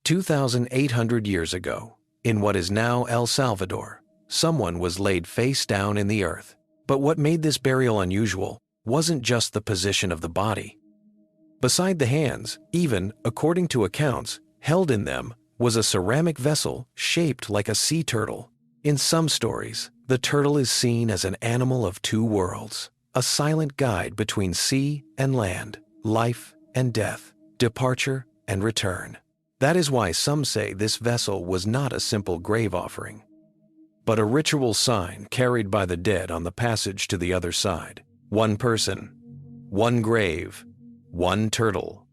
2,800 years ago, in what is now El Salvador, someone was laid face down in the earth. But what made this burial unusual wasn't just the position of the body. Beside the hands, even, according to accounts, held in them, was a ceramic vessel shaped like a sea turtle. In some stories, the turtle is seen as an animal of two worlds, a silent guide between sea and land, life and death, departure and return. That is why some say this vessel was not a simple grave offering, but a ritual sign carried by the dead on the passage to the other side. One person, one grave, one turtle.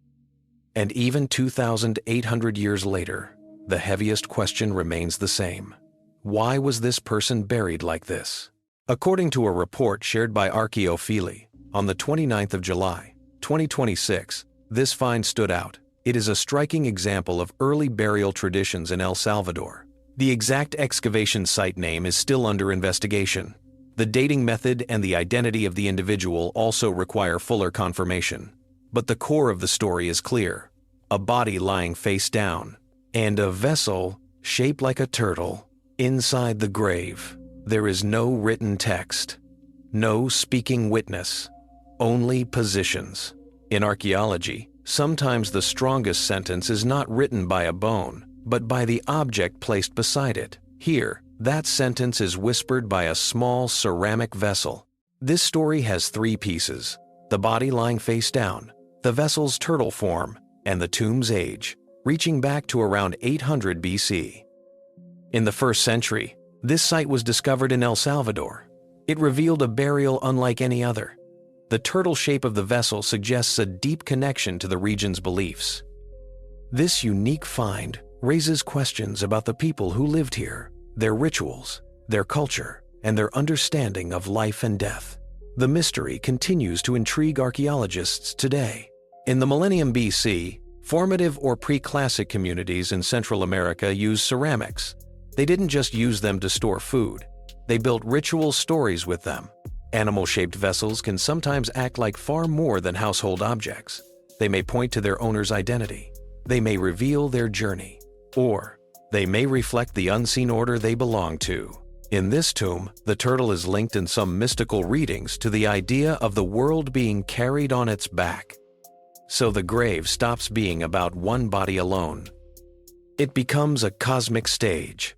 And even 2,800 years later, the heaviest question remains the same. Why was this person buried like this? According to a report shared by Archaeological on the 29th of July, 2026, this find stood out. It is a striking example of early burial traditions in El Salvador. The exact excavation site name is still under investigation. The dating method and the identity of the individual also require fuller confirmation. But the core of the story is clear: a body lying face down, and a vessel shaped like a turtle inside the grave. There is no written text, no speaking witness, only positions. In archaeology, sometimes the strongest sentence is not written by a bone, but by the object placed beside it. Here, that sentence is whispered by a small ceramic vessel. This story has three pieces: the body lying face down, the vessel's turtle form, and the tomb's age, reaching back to around 800 BC. In the 1st century, this site was discovered in El Salvador. It revealed a burial unlike any other. The turtle shape of the vessel suggests a deep connection to the region's beliefs. This unique find raises questions about the people who lived here, their rituals, their culture, and their understanding of life and death. The mystery continues to intrigue archaeologists today. In the millennium BC, formative or pre-classic communities in Central America used ceramics. They didn't just use them to store food. They built ritual stories with them. Animal-shaped vessels can sometimes act like far more than household objects. They may point to their owner's identity. They may reveal their journey. Or they may reflect the unseen order they belong to. In this tomb, the turtle is linked in some mystical readings to the idea of the world being carried on its back. So the grave stops being about one body alone. It becomes a cosmic stage.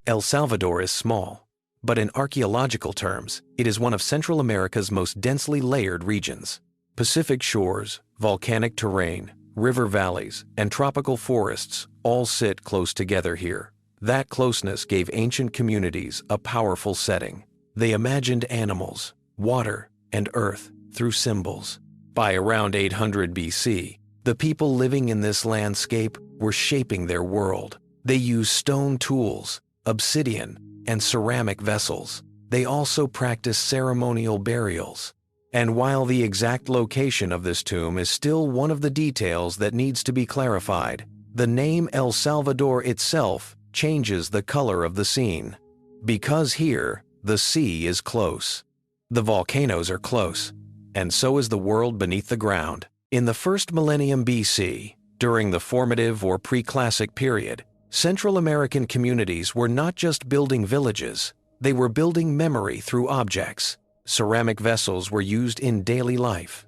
El Salvador is small, but in archaeological terms, it is one of Central America's most densely layered regions. Pacific shores, volcanic terrain, river valleys, and tropical forests all sit close together here. That closeness gave ancient communities a powerful setting. They imagined animals, water, and earth through symbols. By around 800 BC, the people living in this landscape were shaping their world. They used stone tools, obsidian, and ceramic vessels. They also practiced ceremonial burials. And while the exact location of this tomb is still one of the details that needs to be clarified, the name El Salvador itself changes the color of the scene. Because here, the sea is close. The volcanoes are close, and so is the world beneath the ground. In the 1st millennium BC, during the formative or pre-classic period, Central American communities were not just building villages, they were building memory through objects. Ceramic vessels were used in daily life.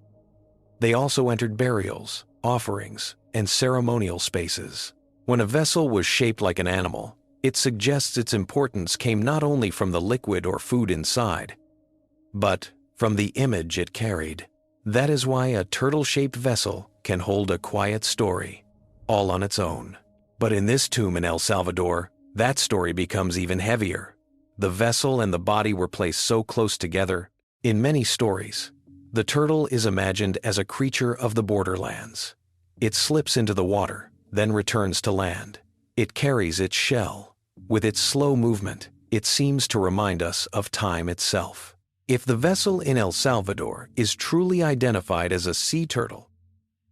They also entered burials, offerings, and ceremonial spaces. When a vessel was shaped like an animal, it suggests its importance came not only from the liquid or food inside, but from the image it carried. That is why a turtle-shaped vessel can hold a quiet story, all on its own. But in this tomb in El Salvador, that story becomes even heavier. The vessel and the body were placed so close together. In many stories, the turtle is imagined as a creature of the borderlands. It slips into the water, then returns to land. It carries its shell. With its slow movement, it seems to remind us of time itself. If the vessel in El Salvador is truly identified as a sea turtle,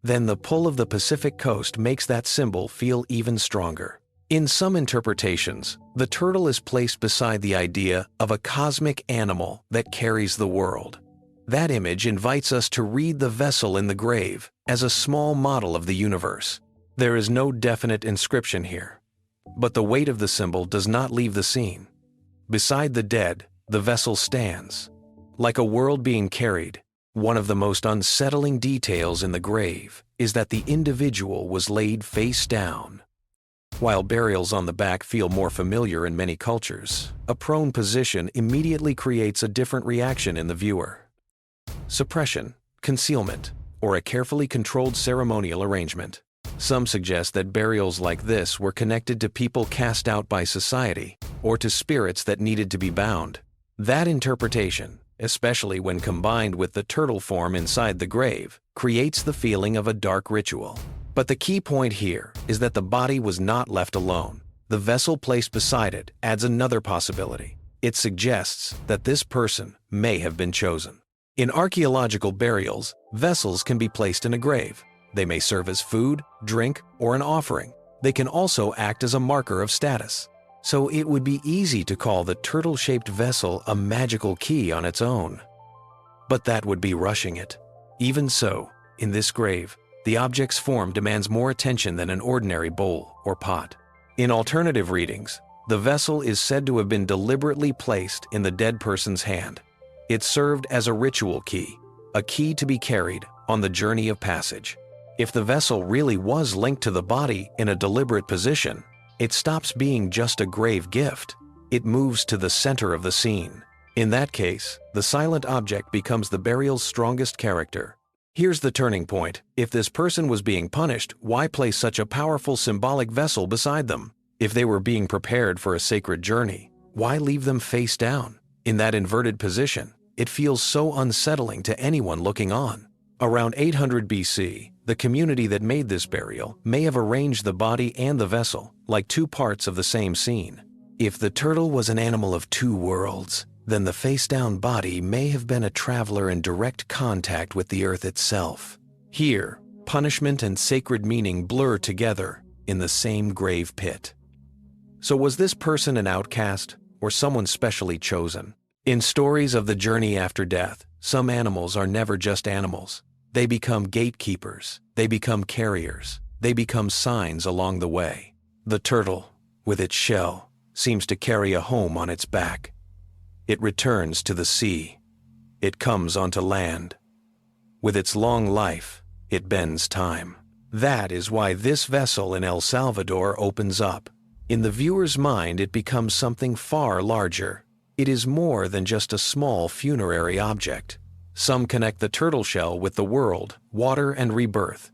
then the pull of the Pacific coast makes that symbol feel even stronger. In some interpretations, the turtle is placed beside the idea of a cosmic animal that carries the world. That image invites us to read the vessel in the grave as a small model of the universe. There is no definite inscription here, but the weight of the symbol does not leave the scene. Beside the dead, the vessel stands, like a world being carried. One of the most unsettling details in the grave is that the individual was laid face down. While burials on the back feel more familiar in many cultures, a prone position immediately creates a different reaction in the viewer. Suppression, concealment, or a carefully controlled ceremonial arrangement. Some suggest that burials like this were connected to people cast out by society or to spirits that needed to be bound. That interpretation, especially when combined with the turtle form inside the grave, creates the feeling of a dark ritual. But the key point here is that the body was not left alone. The vessel placed beside it adds another possibility. It suggests that this person may have been chosen. In archaeological burials, vessels can be placed in a grave. They may serve as food, drink, or an offering. They can also act as a marker of status. So it would be easy to call the turtle-shaped vessel a magical key on its own. But that would be rushing it. Even so, in this grave, the object's form demands more attention than an ordinary bowl or pot. In alternative readings, the vessel is said to have been deliberately placed in the dead person's hand. It served as a ritual key, a key to be carried on the journey of passage. If the vessel really was linked to the body in a deliberate position, it stops being just a grave gift. It moves to the center of the scene. In that case, the silent object becomes the burial's strongest character. Here's the turning point. If this person was being punished, why place such a powerful symbolic vessel beside them? If they were being prepared for a sacred journey, why leave them face down? In that inverted position, it feels so unsettling to anyone looking on. Around 800 BC, the community that made this burial may have arranged the body and the vessel like two parts of the same scene. If the turtle was an animal of two worlds, then the face-down body may have been a traveler in direct contact with the earth itself. Here, punishment and sacred meaning blur together in the same grave pit. So was this person an outcast or someone specially chosen? In stories of the journey after death, some animals are never just animals. They become gatekeepers, they become carriers, they become signs along the way. The turtle, with its shell, seems to carry a home on its back. It returns to the sea. It comes onto land. With its long life, it bends time. That is why this vessel in El Salvador opens up. In the viewer's mind, it becomes something far larger. It is more than just a small funerary object. Some connect the turtle shell with the world, water, and rebirth.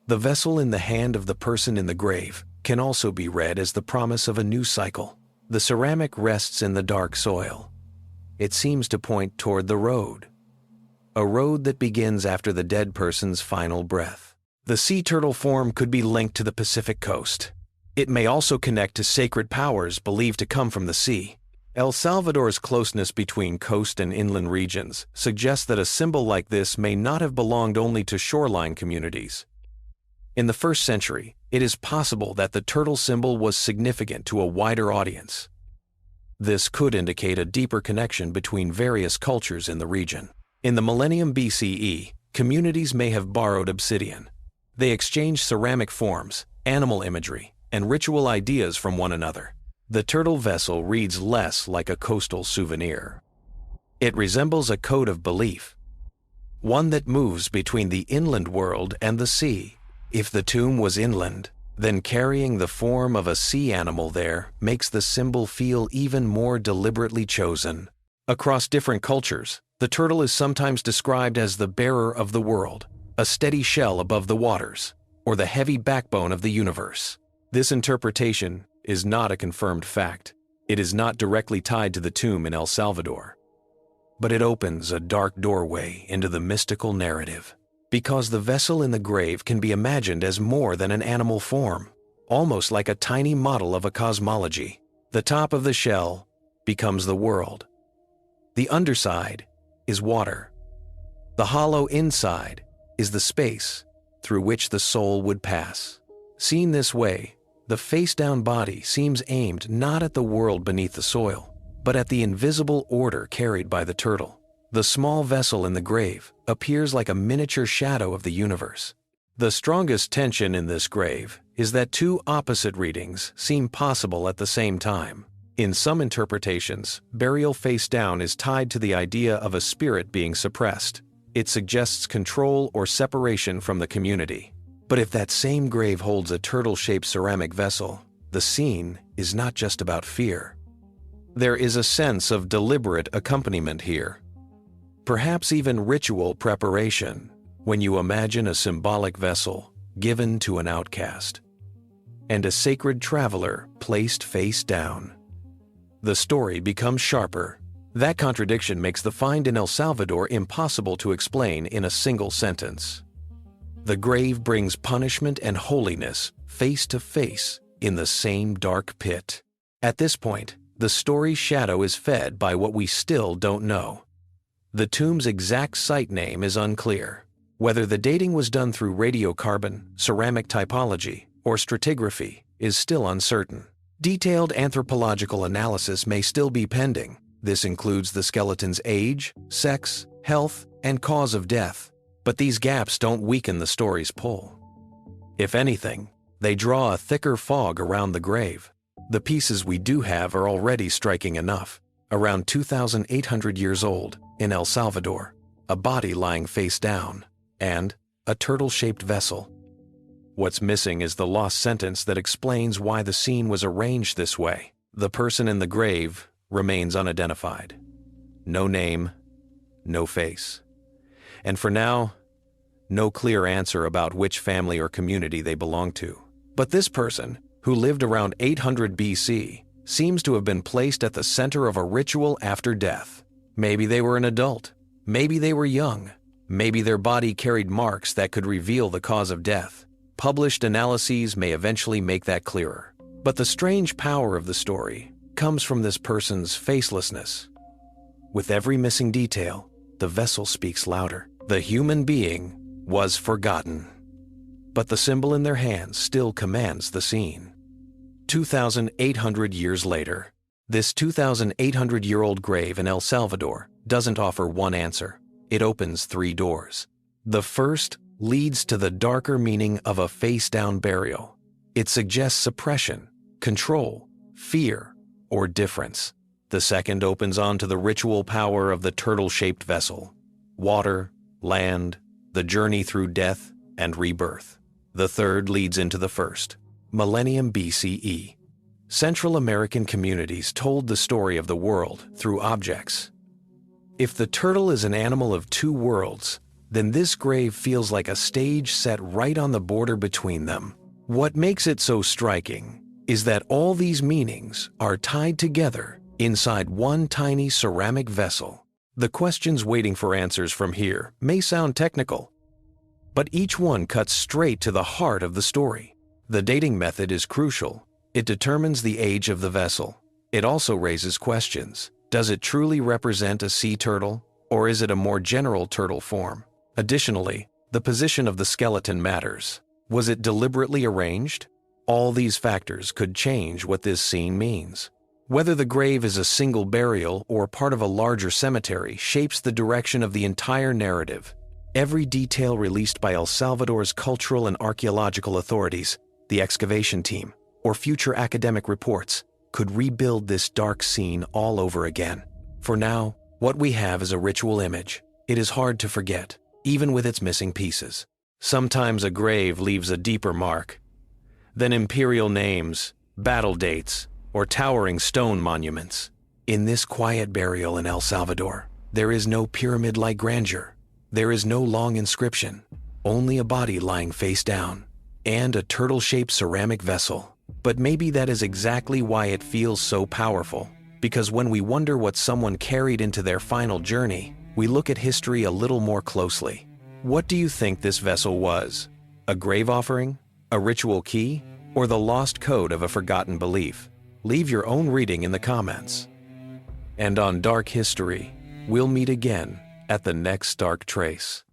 The vessel in the hand of the person in the grave can also be read as the promise of a new cycle. The ceramic rests in the dark soil. It seems to point toward the road. A road that begins after the dead person's final breath. The sea turtle form could be linked to the Pacific coast. It may also connect to sacred powers believed to come from the sea. El Salvador's closeness between coast and inland regions suggests that a symbol like this may not have belonged only to shoreline communities. In the 1st century, it is possible that the turtle symbol was significant to a wider audience. This could indicate a deeper connection between various cultures in the region. In the millennium BCE, communities may have borrowed obsidian. They exchanged ceramic forms, animal imagery, and ritual ideas from one another. The turtle vessel reads less like a coastal souvenir. It resembles a code of belief, one that moves between the inland world and the sea. If the tomb was inland, then carrying the form of a sea animal there makes the symbol feel even more deliberately chosen. Across different cultures, the turtle is sometimes described as the bearer of the world, a steady shell above the waters, or the heavy backbone of the universe. This interpretation is not a confirmed fact. It is not directly tied to the tomb in El Salvador. But it opens a dark doorway into the mystical narrative. Because the vessel in the grave can be imagined as more than an animal form, almost like a tiny model of a cosmology. The top of the shell becomes the world. The underside is water. The hollow inside is the space through which the soul would pass. Seen this way, the face-down body seems aimed not at the world beneath the soil, but at the invisible order carried by the turtle. The small vessel in the grave appears like a miniature shadow of the universe. The strongest tension in this grave is that two opposite readings seem possible at the same time. In some interpretations, burial face down is tied to the idea of a spirit being suppressed. It suggests control or separation from the community. But if that same grave holds a turtle-shaped ceramic vessel, the scene is not just about fear. There is a sense of deliberate accompaniment here. Perhaps even ritual preparation, when you imagine a symbolic vessel given to an outcast, and a sacred traveler placed face down. The story becomes sharper. That contradiction makes the find in El Salvador impossible to explain in a single sentence. The grave brings punishment and holiness face to face in the same dark pit. At this point, the story's shadow is fed by what we still don't know. The tomb's exact site name is unclear. Whether the dating was done through radiocarbon, ceramic typology, or stratigraphy is still uncertain. Detailed anthropological analysis may still be pending. This includes the skeleton's age, sex, health, and cause of death. But these gaps don't weaken the story's pull. If anything, they draw a thicker fog around the grave. The pieces we do have are already striking enough. Around 2,800 years old, in El Salvador, a body lying face down, and a turtle-shaped vessel. What's missing is the lost sentence that explains why the scene was arranged this way. The person in the grave remains unidentified. No name, no face. And for now, no clear answer about which family or community they belong to. But this person, who lived around 800 BC, seems to have been placed at the center of a ritual after death. Maybe they were an adult. Maybe they were young. Maybe their body carried marks that could reveal the cause of death. Published analyses may eventually make that clearer. But the strange power of the story comes from this person's facelessness. With every missing detail, the vessel speaks louder. The human being was forgotten. But the symbol in their hands still commands the scene. 2,800 years later, this 2,800-year-old grave in El Salvador doesn't offer one answer. It opens three doors. The first leads to the darker meaning of a face-down burial. It suggests suppression, control, fear, or difference. The second opens onto the ritual power of the turtle-shaped vessel. Water, land, the journey through death and rebirth. The third leads into the first, millennium BCE. Central American communities told the story of the world through objects. If the turtle is an animal of two worlds, then this grave feels like a stage set right on the border between them. What makes it so striking is that all these meanings are tied together inside one tiny ceramic vessel. The questions waiting for answers from here may sound technical, but each one cuts straight to the heart of the story. The dating method is crucial. It determines the age of the vessel. It also raises questions. Does it truly represent a sea turtle, or is it a more general turtle form? Additionally, the position of the skeleton matters. Was it deliberately arranged? All these factors could change what this scene means. Whether the grave is a single burial or part of a larger cemetery shapes the direction of the entire narrative. Every detail released by El Salvador's cultural and archaeological authorities, the excavation team, or future academic reports could rebuild this dark scene all over again. For now, what we have is a ritual image. It is hard to forget, even with its missing pieces. Sometimes a grave leaves a deeper mark than imperial names, battle dates, or towering stone monuments. In this quiet burial in El Salvador, there is no pyramid-like grandeur. There is no long inscription, only a body lying face down, and a turtle-shaped ceramic vessel. But maybe that is exactly why it feels so powerful, because when we wonder what someone carried into their final journey, we look at history a little more closely. What do you think this vessel was? A grave offering? A ritual key? Or the lost code of a forgotten belief? Leave your own reading in the comments. And on Dark History, we'll meet again at the next Dark Trace.